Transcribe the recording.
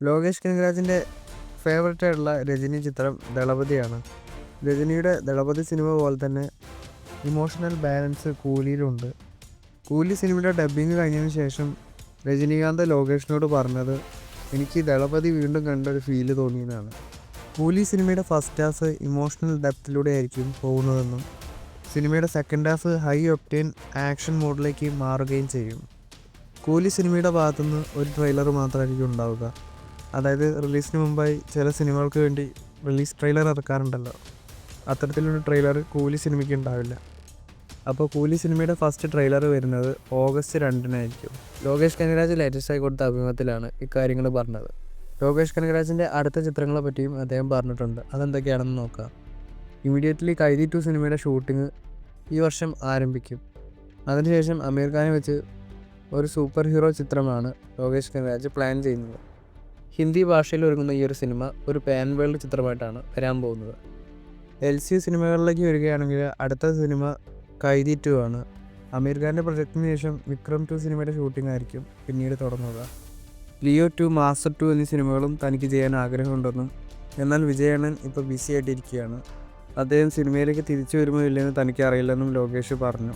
Lokesh കനകരാജിൻ്റെ favourite ആയിട്ടുള്ള രജനി ചിത്രം ദളപതിയാണ്. രജനിയുടെ Thalapathy cinema പോലെ തന്നെ ഇമോഷണൽ ബാലൻസ് കൂലിയിലുണ്ട്. കൂലി സിനിമയുടെ ഡബ്ബിങ് കഴിഞ്ഞതിന് ശേഷം രജനീകാന്ത് ലോകേഷിനോട് പറഞ്ഞത് എനിക്ക് ദളപതി വീണ്ടും കണ്ടൊരു ഫീല് തോന്നിയതാണ്. കൂലി സിനിമയുടെ ഫസ്റ്റ് ഹാഫ് ഇമോഷണൽ ഡെപ്തിലൂടെ ആയിരിക്കും പോകുന്നതെന്നും സിനിമയുടെ second half high octane action മോഡിലേക്ക് മാറുകയും ചെയ്യും. കൂലി സിനിമയുടെ ഭാഗത്തുനിന്ന് ഒരു ട്രെയിലർ മാത്രമായിരിക്കും ഉണ്ടാവുക. അതായത് റിലീസിന് മുമ്പായി ചില സിനിമകൾക്ക് വേണ്ടി റിലീസ് ട്രെയിലർ ഇറക്കാറുണ്ടല്ലോ, അത്തരത്തിലൊരു ട്രെയിലർ കൂലി സിനിമയ്ക്ക് ഉണ്ടാവില്ല. അപ്പോൾ കൂലി സിനിമയുടെ ഫസ്റ്റ് ട്രെയിലർ വരുന്നത് ഓഗസ്റ്റ് 2-നായിരിക്കും. ലോകേഷ് കനകരാജ് ലേറ്റസ്റ്റായി കൊടുത്ത അഭിമുഖത്തിലാണ് ഇക്കാര്യങ്ങൾ പറഞ്ഞത്. ലോകേഷ് കനകരാജിൻ്റെ അടുത്ത ചിത്രങ്ങളെ പറ്റിയും അദ്ദേഹം പറഞ്ഞിട്ടുണ്ട്. അതെന്തൊക്കെയാണെന്ന് നോക്കാം. ഇമ്മീഡിയറ്റ്ലി കൈദി 2 സിനിമയുടെ ഷൂട്ടിംഗ് ഈ വർഷം ആരംഭിക്കും. അതിനുശേഷം അമീർ ഖാനെ വെച്ച് ഒരു സൂപ്പർ ഹീറോ ചിത്രമാണ് ലോകേഷ് കനകരാജ് പ്ലാൻ ചെയ്യുന്നത്. ഹിന്ദി ഭാഷയിൽ ഒരുങ്ങുന്ന ഈ ഒരു സിനിമ ഒരു പാൻ വേൾഡ് ചിത്രമായിട്ടാണ് വരാൻ പോകുന്നത്. LCU സിനിമകളിലേക്ക് വരികയാണെങ്കിൽ അടുത്ത സിനിമ കൈദി 2 ആണ്. അമീർ ഖാൻ്റെ പ്രൊജക്റ്റിന് ശേഷം വിക്രം 2 സിനിമയുടെ ഷൂട്ടിംഗ് ആയിരിക്കും പിന്നീട് തുടങ്ങുക. ലിയോ 2, മാസ്റ്റർ 2 എന്നീ സിനിമകളും തനിക്ക് ചെയ്യാൻ ആഗ്രഹമുണ്ടെന്നും എന്നാൽ വിജയണ്ണൻ ഇപ്പോൾ ബിസി ആയിട്ടിരിക്കുകയാണ്. അദ്ദേഹം സിനിമയിലേക്ക് തിരിച്ചു വരുമോ ഇല്ലെന്ന് തനിക്ക് അറിയില്ലെന്നും ലോകേഷ് പറഞ്ഞു.